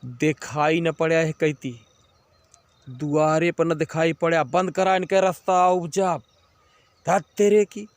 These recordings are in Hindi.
दिखाई न पड़ा है कहती दुआरे पर न दिखाई पड़ा, बंद करा इनका रास्ता उपजा था तेरे की।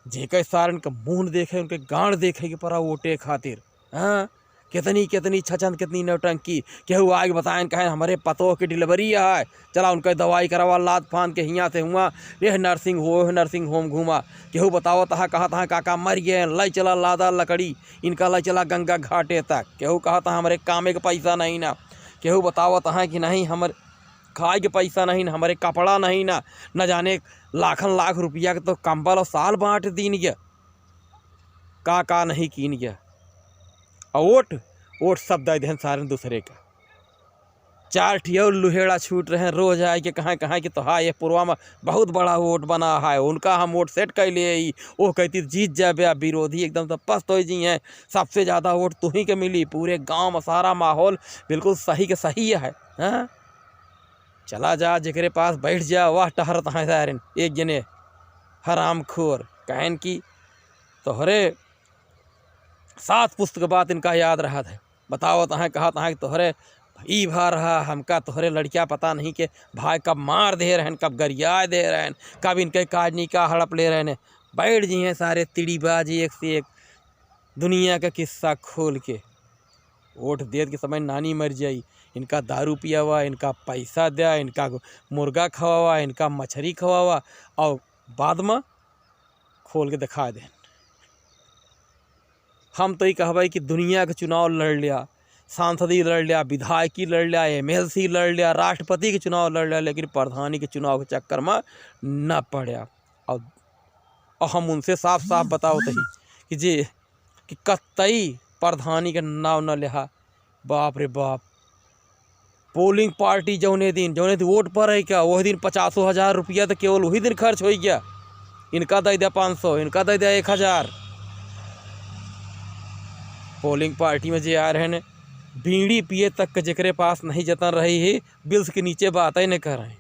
जेके सार इनका मुँह देखे उनके गांड देखे के परा वोटे खातिर। हाँ कितनी कितनी छचन कितनी नौटंकी। केहू आगे बताएं कहें हमारे पतों की डिलीवरी है, चला उनका दवाई करवा लाद फान के हियाँ से हुआ यह नर्सिंग होम घूमा। केहू बताओ तहा कहा तहा काका मर गए, लाई चला लादा लकड़ी इनका लाई चला गंगा घाटे तक। केहू कहा था हमारे कामे के पैसा नहीं ना, केहू बताओ तहा कि नहीं हमारे खाए के पैसा नहीं ना, हमारे कपड़ा नहीं ना, न जाने लाखन लाख रुपया के तो कंबल और साल बांट दीन गया का नहीं कीन गया। और वोट सब दे दें सारे दूसरे का। चार ठियो लुहेड़ा छूट रहे हैं रोज आए के कहाँ कहाँ कि तो हाँ ये पूर्वा में बहुत बड़ा वोट बना है, उनका हम वोट सेट कर लिए। वो कहती जीत जाए, विरोधी एकदम तो पस्त हो जी हैं, सबसे ज़्यादा वोट तुम्ही के मिली, पूरे गांव में सारा माहौल बिल्कुल सही के सही है। हाँ चला जा जेकरे पास बैठ जा वाह टहरत हैं सारे एक जने हराम खोर कहन की तोहरे 7 पुस्तक बात इनका याद रहा था। बताओ तहाँ कहा तहाँ तोहरे ई भा रहा हमका तोहरे लड़कियाँ पता नहीं के भाई कब मार दे रहे हैं, कब गरिया दे रहे हैं, कब इनके काजनी का हड़प ले रहे हैं। बैठ जी हैं सारे तिड़ीबाजी एक से एक दुनिया का किस्सा खोल के। वोट देत के समय नानी मर जाई, इनका दारू पिया हुआ, इनका पैसा दिया, इनका मुर्गा खवावा, इनका मछली खवावा और बाद में खोल के दिखा दें। हम तो ये कहबे कि दुनिया के चुनाव लड़ लिया, सांसदी लड़ लिया, विधायकी लड़ लिया, MLC लड़ लिया, राष्ट्रपति के चुनाव लड़ लिया, लेकिन प्रधानी के चुनाव के चक्कर में न पड़ा। और हम उनसे साफ साफ बताओ तही कि जे कि कतई प्रधानी के नाव न लिहा। बाप रे बाप, पोलिंग पार्टी जौने दिन वोट पर है क्या वही दिन 50,000 रुपया तो केवल वही दिन खर्च हो गया। इनका दे दिया 500, इनका दे दिया 1000। पोलिंग पार्टी में जे आ रहे हैं बीड़ी पिए तक के जेकरे पास नहीं जतन रही है, बिल्स के नीचे बात ही नहीं कर रहे हैं।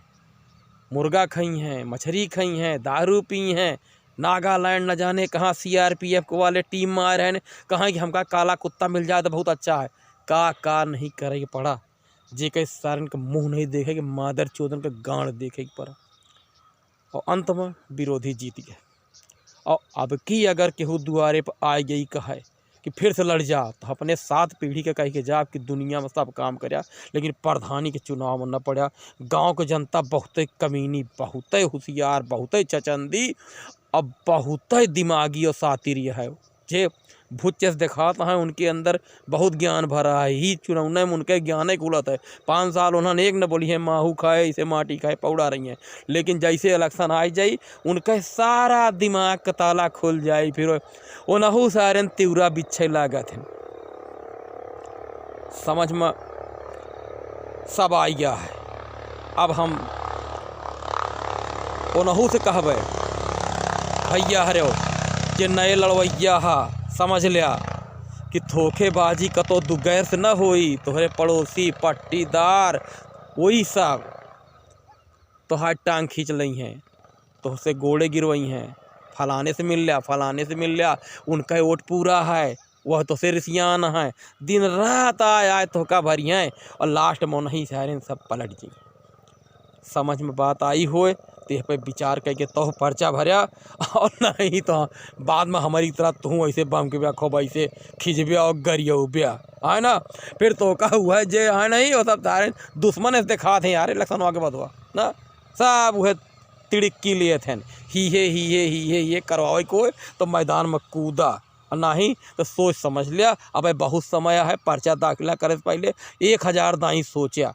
मुर्गा खाई हैं, मछली खाई हैं, दारू पी हैं, नागालैंड न जाने कहाँ CRPF को वाले टीम में आ रहे हैं, कहाँ कि हमका काला कुत्ता मिल जाए तो बहुत अच्छा है। का नहीं करे पड़ा, जे के सारन का मुँह नहीं देखे कि मादर चोदन का गांड देखे पड़ा। और अंत में विरोधी जीत गए। और अब की अगर केहू दुआरे पर आ गई कहे कि फिर से लड़ जा, तो अपने 7 पीढ़ी के कह के जा कि दुनिया में सब काम करया, लेकिन प्रधानी के चुनाव में न पड़ा। गांव के जनता बहुत कमीनी, बहुत होशियार, बहुत चचंदी अब बहुत दिमागी और सातिरी है। जे भूत चेस दिखाता है उनके अंदर बहुत ज्ञान भरा है, ही चुनाव में उनके ज्ञान ही खुलत है। 5 साल उन्होंने एक न बोली है माहू खाए इसे माटी खाए पौड़ा रही हैं, लेकिन जैसे इलेक्शन आ जाई उनका सारा दिमाग का ताला खुल जाए, फिर ओनहू सारे तिवरा बिछे लागत हैं। समझ में सब आ गया है। अब हम ओनहू से कहबे भैया हरे जे नए लड़वैया हा समझ लिया कि धोखेबाजी कतो दुगैर से न होई, तोहरे पड़ोसी पट्टीदार वही सब तोहार टांग खींच लई हैं, तोहसे गोड़े गिरवई हैं, फलाने से मिल लिया, फलाने से मिल लिया, उनका वोट पूरा है, वह तो से रिसियान है, दिन रात आए धोखा भरी हैं और लास्ट में नहीं सारे सब पलट जी। समझ में बात आई होए तेह पे विचार करके तो पर्चा भरया, और नहीं तो बाद में हमारी तरह तू ऐसे बम के ब्या खूब ऐसे खिंचबिया और गरिया ब्या है ना, फिर तो का हुआ है जे है नहीं वो सब सारे दुश्मन ऐसे दिखा थे यार इलेक्शन आगे बदवा ना, सब वह तिड़की लिए थे ही करवाए को तो मैदान में कूदा, और नहीं तो सोच समझ लिया अब बहुत समय है। पर्चा दाखिला करे से पहले 1000 दाई सोचा